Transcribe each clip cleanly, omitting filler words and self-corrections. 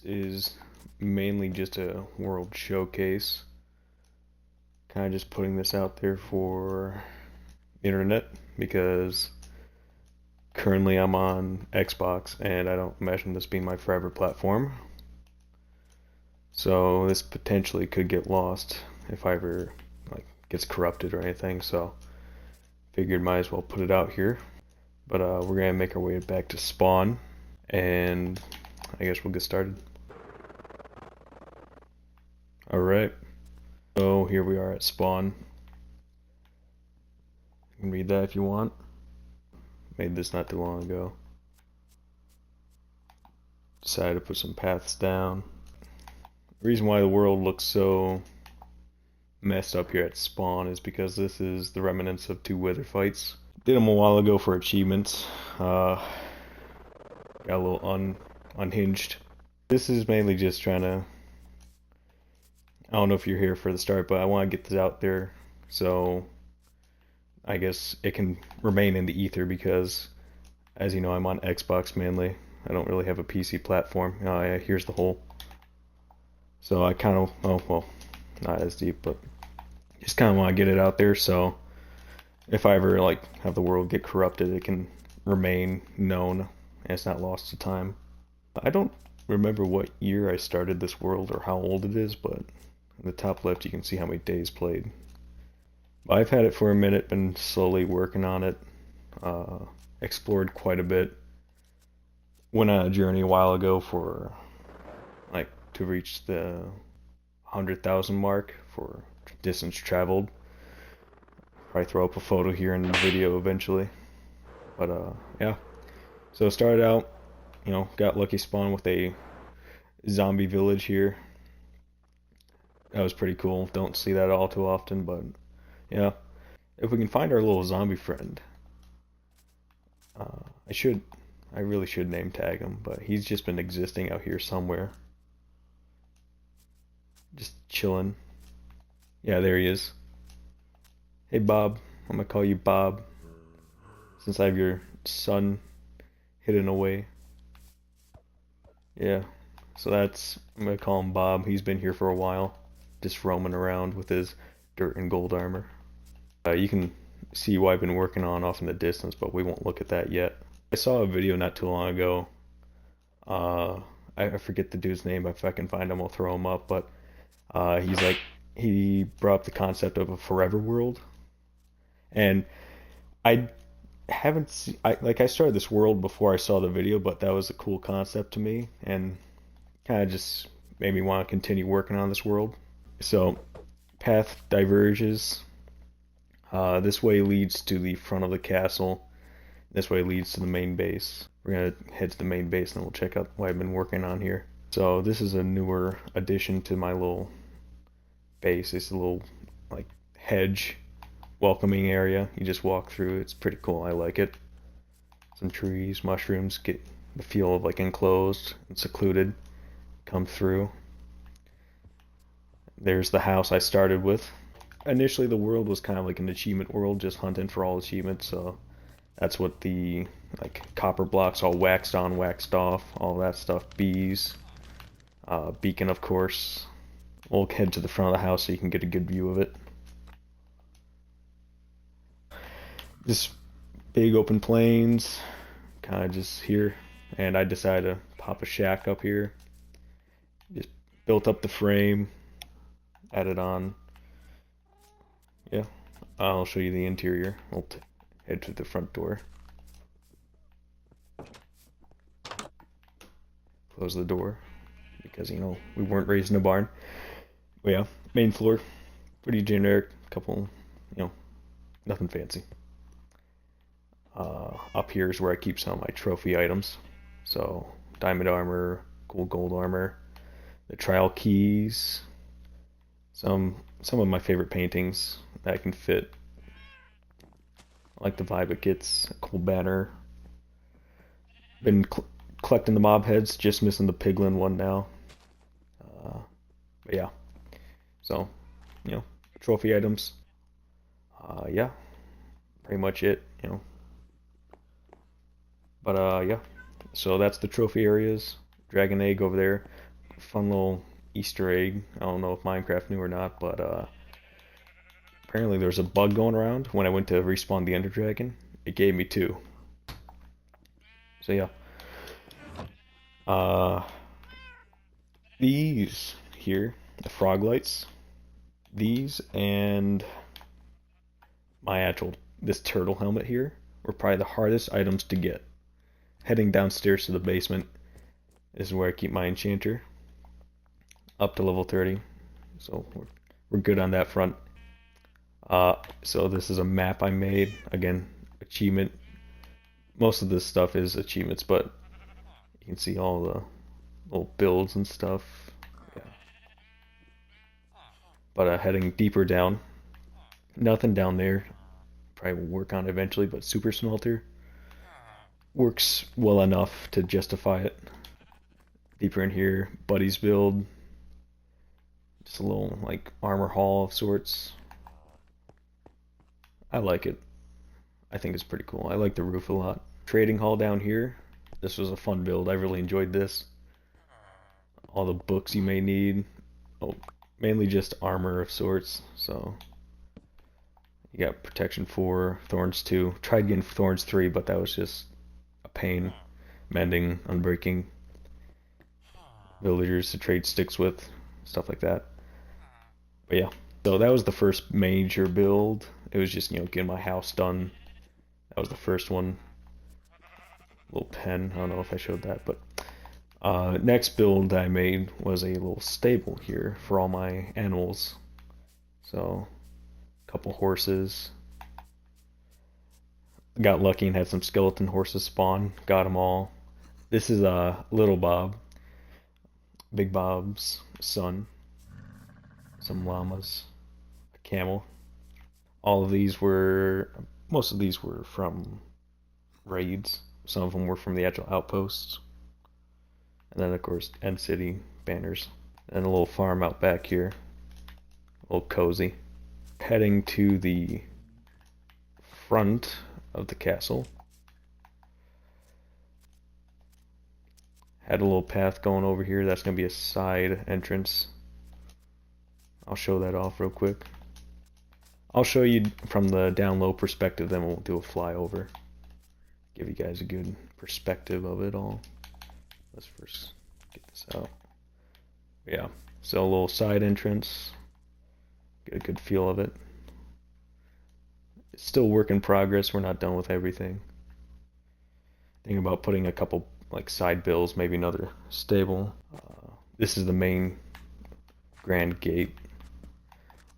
This is mainly just a world showcase. Kind of just putting this out there for the internet because currently I'm on Xbox and I don't imagine this being my forever platform. So this potentially could get lost if I ever gets corrupted or anything. So figured might as well put it out here. But we're gonna make our way back to spawn and I guess we'll get started. Alright, so here we are at spawn. You can read that if you want. Made this not too long ago. Decided to put some paths down. The reason why the world looks so messed up here at spawn is because this is the remnants of two wither fights. Did them a while ago for achievements. Got a little unhinged. This is mainly just trying to, I don't know if you're here for the start, but I want to get this out there so I guess it can remain in the ether because, as you know, I'm on Xbox mainly. I don't really have a PC platform. Yeah, here's the hole. So I kind of, oh well, not as deep, but just kind of want to get it out there so if I ever have the world get corrupted, it can remain known and it's not lost to time. I don't remember what year I started this world or how old it is, but in the top left you can see how many days played. I've had it for a minute, been slowly working on it, explored quite a bit. Went on a journey a while ago for to reach the 100,000 mark for distance traveled. Probably throw up a photo here in the video eventually. But yeah. So started out, got lucky spawn with a zombie village here. That was pretty cool. Don't see that all too often, but yeah. If we can find our little zombie friend, I really should name tag him, but he's just been existing out here somewhere. Just chilling. Yeah, there he is. Hey Bob, I'm gonna call you Bob, since I have your son hidden away. Yeah, so I'm gonna call him Bob. He's been here for a while, just roaming around with his dirt and gold armor. You can see what I've been working on off in the distance, but we won't look at that yet. I saw a video not too long ago. I forget the dude's name. If I can find him, I'll throw him up. But he brought up the concept of a forever world, and I haven't seen, I started this world before I saw the video, but that was a cool concept to me, and kind of just made me want to continue working on this world. So, path diverges. This way leads to the front of the castle. This way leads to the main base. We're gonna head to the main base and then we'll check out what I've been working on here. So this is a newer addition to my little base. It's a little hedge welcoming area. You just walk through. It's pretty cool. I like it. Some trees, mushrooms, get the feel of enclosed and secluded. Come through. There's the house I started with. Initially the world was kind of like an achievement world, just hunting for all achievements, so that's what the copper blocks all waxed on, waxed off, all that stuff. Bees, beacon of course. We'll head to the front of the house so you can get a good view of it. This big open plains, kind of just here, and I decided to pop a shack up here. Just built up the frame, added on. Yeah, I'll show you the interior. We'll head to the front door. Close the door because we weren't raised in a barn. But yeah, main floor, pretty generic. Couple, nothing fancy. Up here is where I keep some of my trophy items. So diamond armor, cool gold armor, the trial keys, some of my favorite paintings that I can fit. I like the vibe it gets. A cool banner. Been collecting the mob heads, just missing the piglin one now. But yeah, so trophy items. Yeah, pretty much it. But yeah, so that's the trophy areas. Dragon egg over there. fun little Easter egg. I don't know if Minecraft knew or not, but apparently there's a bug going around. When I went to respawn the Ender Dragon, it gave me two. So yeah. Uh, these here, the frog lights, these and this turtle helmet here were probably the hardest items to get. Heading downstairs to the basement is where I keep my enchanter up to level 30. So we're good on that front. So this is a map I made. Again, achievement. Most of this stuff is achievements, but you can see all the little builds and stuff. Yeah. But heading deeper down, nothing down there. Probably will work on eventually, but super smelter works well enough to justify it. Deeper in here, buddies build. Just a little like armor hall of sorts. I like it. I think it's pretty cool. I like the roof a lot. Trading hall down here. This was a fun build. I really enjoyed this. All the books you may need. Oh, mainly just armor of sorts. So you got protection 4, thorns 2. Tried getting thorns 3, but that was just a pain. Mending, unbreaking. Villagers to trade sticks with. Stuff like that. But yeah. So that was the first major build. It was just, getting my house done. That was the first one. Little pen. I don't know if I showed that, but next build I made was a little stable here for all my animals. So, a couple horses. Got lucky and had some skeleton horses spawn. Got them all. This is Little Bob, Big Bob's son. Some llamas, a camel. Most of these were from raids. Some of them were from the actual outposts. And then, of course, End City banners. And a little farm out back here. A little cozy. Heading to the front of the castle. Had a little path going over here. That's going to be a side entrance. I'll show that off real quick. I'll show you from the down low perspective, then we'll do a flyover. Give you guys a good perspective of it all. Let's first get this out. Yeah, so a little side entrance. Get a good feel of it. It's still work in progress. We're not done with everything. Thinking about putting a couple like side bills, maybe another stable. This is the main grand gate.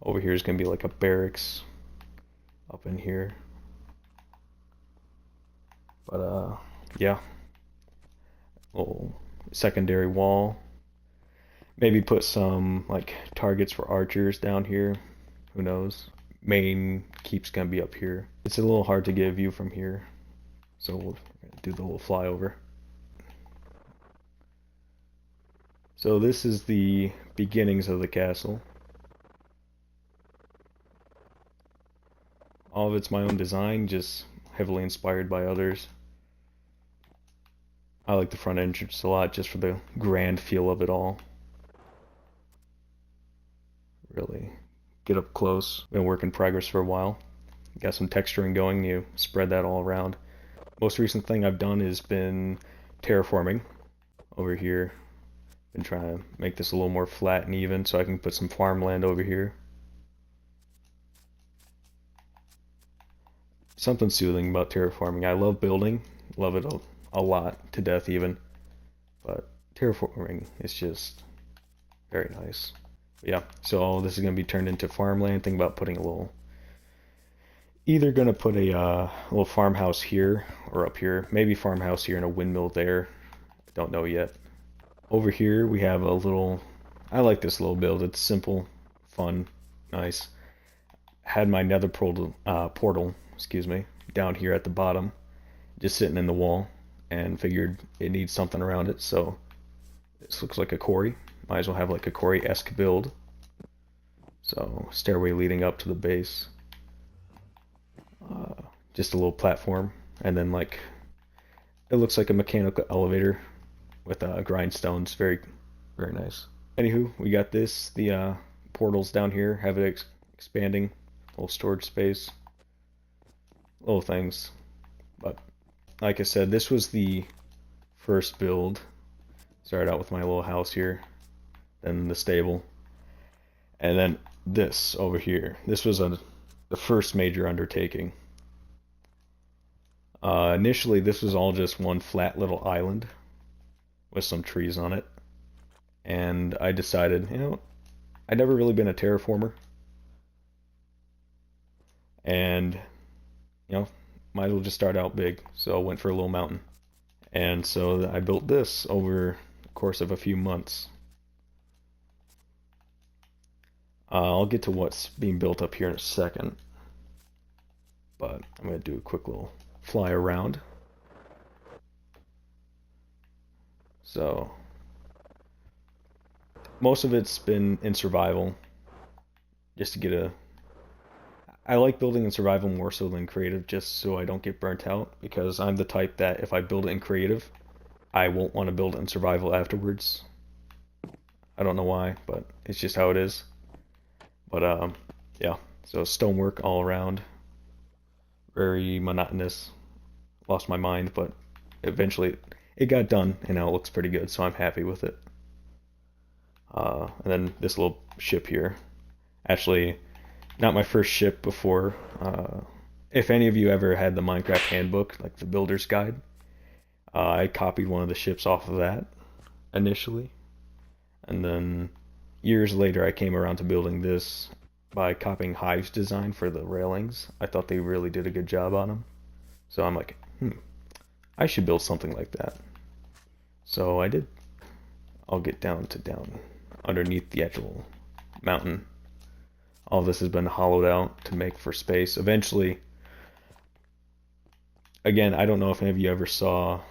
Over here is going to be like a barracks up in here. But yeah. Little secondary wall. Maybe put some like targets for archers down here. Who knows? Main keep's going to be up here. It's a little hard to get a view from here. So we'll do the little flyover. So this is the beginnings of the castle. All of it's my own design, just heavily inspired by others. I like the front entrance a lot just for the grand feel of it all. Really get up close. Been a work in progress for a while. Got some texturing going, you spread that all around. Most recent thing I've done has been terraforming over here. Been trying to make this a little more flat and even so I can put some farmland over here. Something soothing about terraforming. I love building, love it a lot, to death even. But terraforming is just very nice. But yeah, so all this is going to be turned into farmland. Think about putting either going to put a little farmhouse here or up here. Maybe farmhouse here and a windmill there. Don't know yet. Over here we have I like this little build. It's simple, fun, nice. Had my nether portal, down here at the bottom, just sitting in the wall, and figured it needs something around it, so this looks like a quarry. Might as well have like a quarry-esque build. So, stairway leading up to the base. Just a little platform, and then it looks like a mechanical elevator with grindstones. Very Very nice. Anywho, we got this. The portals down here have it expanding. Little storage space. Little things. But like I said, this was the first build. Started out with my little house here. Then the stable. And then this over here. This was the first major undertaking. Initially, this was all just one flat little island with some trees on it. And I decided, I'd never really been a terraformer. And, might as well just start out big. So I went for a little mountain. And so I built this over the course of a few months. I'll get to what's being built up here in a second. But I'm going to do a quick little fly around. So most of it's been in survival, just to get I like building in survival more so than creative, just so I don't get burnt out, because I'm the type that if I build it in creative, I won't want to build it in survival afterwards. I don't know why, but it's just how it is. But yeah, so stonework all around, very monotonous. Lost my mind, but eventually it got done, and now it looks pretty good, so I'm happy with it. And then this little ship here, actually not my first ship before. If any of you ever had the Minecraft handbook, like the builder's guide, I copied one of the ships off of that initially, and then years later I came around to building this by copying Hive's design for the railings. I thought they really did a good job on them, so I'm like, I should build something like that. So I did. I'll get down underneath the actual mountain. All this has been hollowed out to make for space. Eventually, again, I don't know if any of you ever saw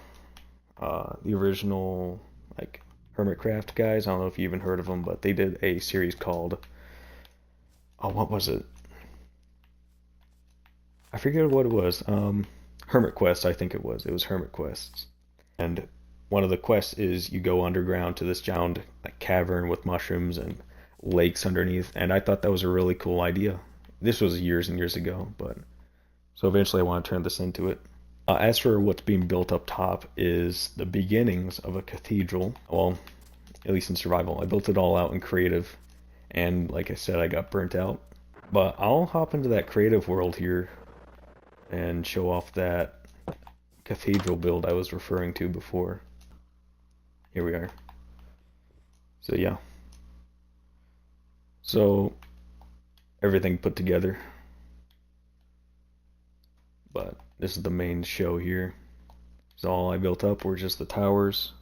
the original like Hermitcraft guys. I don't know if you even heard of them, but they did a series called, what was it? I forget what it was. Hermit Quest, I think it was. It was Hermit Quests. And one of the quests is you go underground to this giant like cavern with mushrooms and lakes underneath, and I thought that was a really cool idea. This was years and years ago, but so eventually I want to turn this into it. As for what's being built up top is the beginnings of a cathedral. Well, at least in survival. I built it all out in creative, and like I said, I got burnt out. But I'll hop into that creative world here and show off that cathedral build I was referring to before. Here we are. So yeah. So everything put together. But this is the main show here. So all I built up were just the towers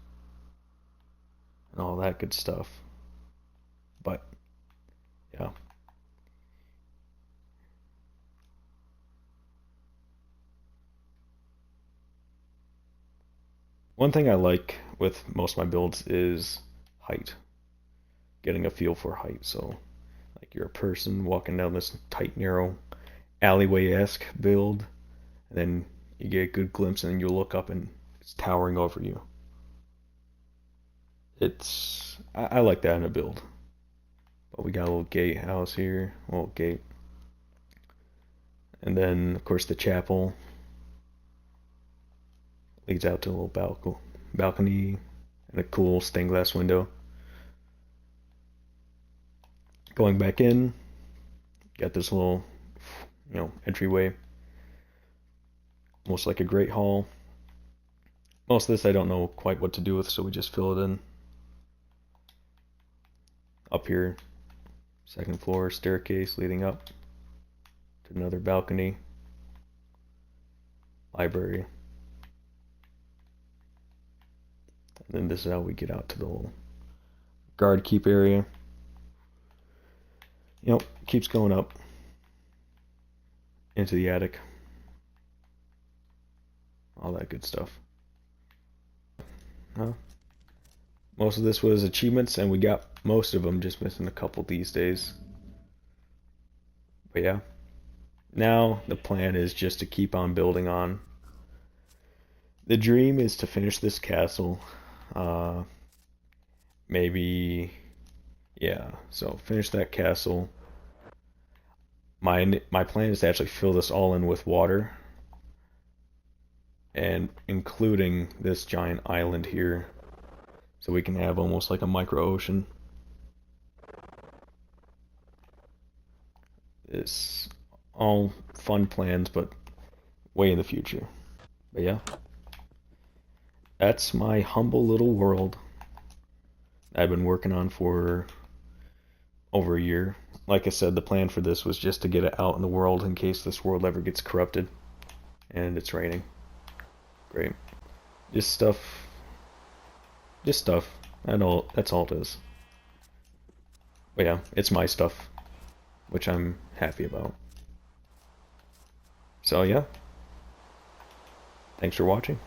and all that good stuff. But yeah. One thing I like with most of my builds is height. Getting a feel for height. So like you're a person walking down this tight, narrow alleyway-esque build, and then you get a good glimpse, and then you look up and it's towering over you. I like that in a build. But we got a little gatehouse here, a little gate, and then of course the chapel leads out to a little balcony and a cool stained glass window. Going back in, got this little, entryway, almost like a great hall. Most of this I don't know quite what to do with, so we just fill it in. Up here, second floor staircase leading up to another balcony, library. And then this is how we get out to the little guard keep area. Keeps going up into the attic. All that good stuff. Most of this was achievements, and we got most of them, just missing a couple these days. But yeah, now the plan is just to keep on building on. The dream is to finish this castle, maybe, yeah, so finish that castle. My plan is to actually fill this all in with water, and including this giant island here, so we can have almost like a micro ocean. It's all fun plans, but way in the future. But yeah, that's my humble little world I've been working on for over a year. Like I said, the plan for this was just to get it out in the world in case this world ever gets corrupted. And it's raining. Great. Just stuff. Just stuff. That's all it is. But yeah, it's my stuff, which I'm happy about. So yeah, thanks for watching.